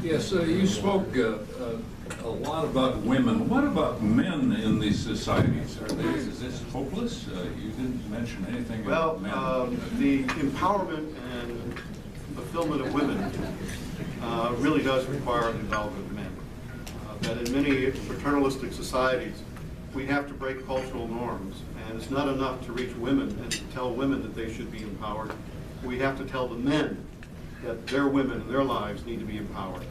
Yes, you spoke a lot about women. What about men in these societies? Is this hopeless? You didn't mention anything about men. The empowerment and fulfillment of women really does require the involvement of men. That in many paternalistic societies, we have to break cultural norms, and it's not enough to reach women and to tell women that they should be empowered. We have to tell the men that their women and their lives need to be empowered.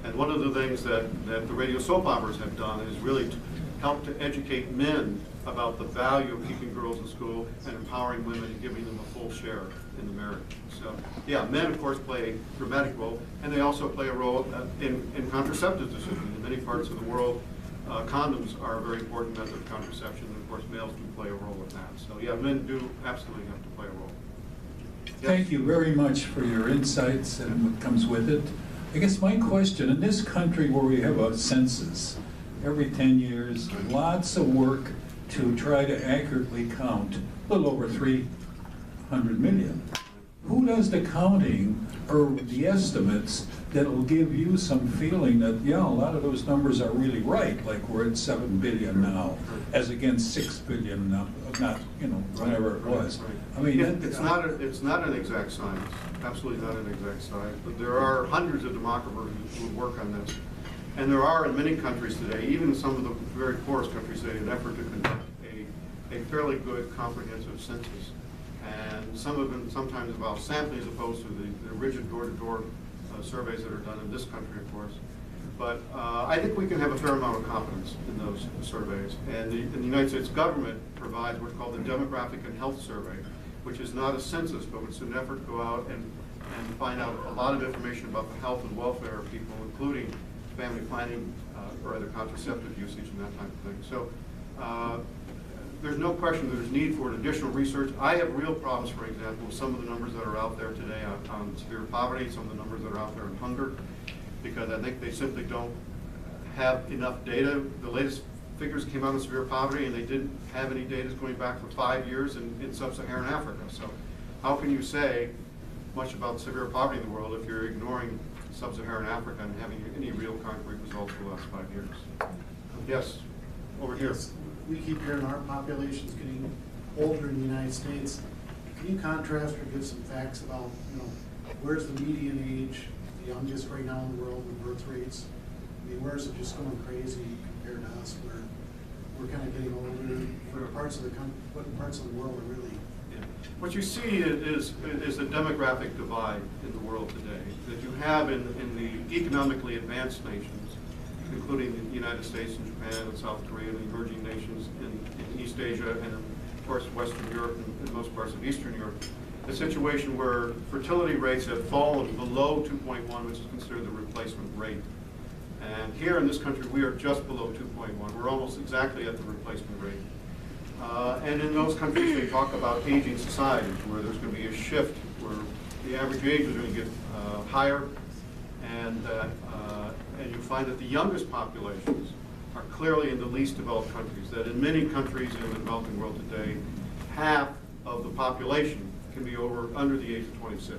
And one of the things that the radio soap operas have done is really to help to educate men about the value of keeping girls in school and empowering women and giving them a full share in the marriage. So, yeah, men, of course, play a dramatic role, and they also play a role in contraceptive decisions. In many parts of the world, condoms are a very important method of contraception, and of course, males do play a role in that. So, yeah, men do absolutely have to play a role. Yes? Thank you very much for your insights and what comes with it. I guess my question, in this country where we have a census every 10 years, lots of work to try to accurately count a little over 300 million. Who does the counting or the estimates that will give you some feeling that, yeah, a lot of those numbers are really right, like we're at 7 billion now, as against 6 billion now, not, you know, whatever it was. I mean, it's not an exact science, absolutely not an exact science, but there are hundreds of demographers who work on this. And there are in many countries today, even in some of the very poorest countries today, an effort to conduct a fairly good comprehensive census. And some of them sometimes involve sampling as opposed to the rigid door-to-door surveys that are done in this country, of course. But I think we can have a fair amount of confidence in those surveys. And the United States government provides what's called the Demographic and Health Survey, which is not a census, but it's an effort to go out and find out a lot of information about the health and welfare of people, including family planning or other contraceptive usage and that type of thing. So there's no question that there's need for additional research. I have real problems, for example, with some of the numbers that are out there today on severe poverty, some of the numbers that are out there on hunger, because I think they simply don't have enough data. The latest figures came out on severe poverty, and they didn't have any data going back for 5 years in sub-Saharan Africa. So how can you say much about severe poverty in the world if you're ignoring sub-Saharan Africa and having any real concrete results for the last 5 years? Yes, over here. Yes, we keep hearing our population's getting older in the United States. Can you contrast or give some facts about, you know, where's the median age, the youngest right now in the world, the birth rates? I mean, where is it just going crazy compared to us, where we're kind of getting older? For parts of the country, what parts of the world are really? What you see is a demographic divide in the world today that you have in the economically advanced nations, including the United States and Japan and South Korea and the emerging nations in East Asia and of course Western Europe and most parts of Eastern Europe, a situation where fertility rates have fallen below 2.1, which is considered the replacement rate. And here in this country, we are just below 2.1. We're almost exactly at the replacement rate. And in those countries, they talk about aging societies, where there's going to be a shift, where the average age is going to get higher, and you find that the youngest populations are clearly in the least developed countries, that in many countries in the developing world today, half of the population can be under the age of 26.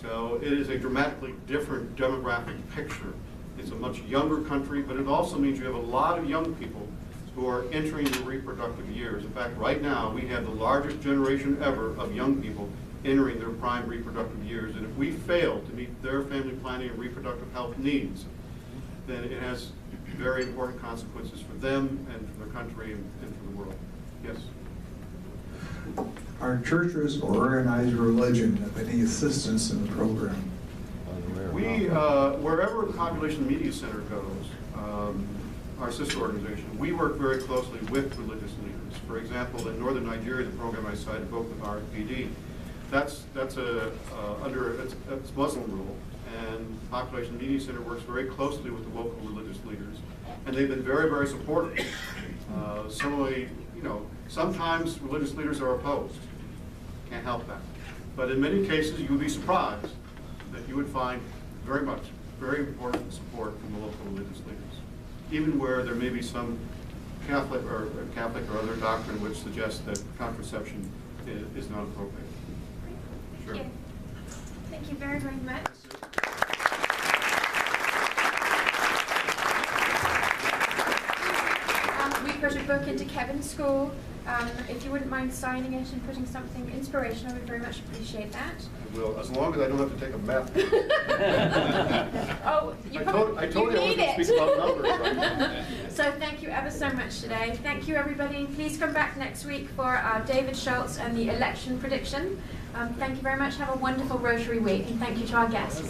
So it is a dramatically different demographic picture. It's a much younger country, but it also means you have a lot of young people who are entering the reproductive years. In fact, right now, we have the largest generation ever of young people entering their prime reproductive years. And if we fail to meet their family planning and reproductive health needs, then it has very important consequences for them and for the country and for the world. Yes? Are churches or organized religion of any assistance in the program? We, wherever the Population Media Center goes, our sister organization, we work very closely with religious leaders. For example, in northern Nigeria, the program I cited, both with RFPD, that's Muslim rule, and the Population Media Center works very closely with the local religious leaders, and they've been very, very supportive. Similarly, you know, sometimes religious leaders are opposed. Can't help that. But in many cases, you would be surprised that you would find very important support from the local religious leaders, even where there may be some Catholic or other doctrine which suggests that contraception is not appropriate. Sure. Thank you very, very much. got a book into Kevin's school. If you wouldn't mind signing it and putting something inspirational, we'd very much appreciate that. Well, as long as I don't have to take a map. Oh, I told you I need wasn't it. speak about numbers right now. So thank you ever so much today. Thank you, everybody. Please come back next week for David Schultz and the election prediction. Thank you very much. Have a wonderful Rotary week, and thank you to our guests.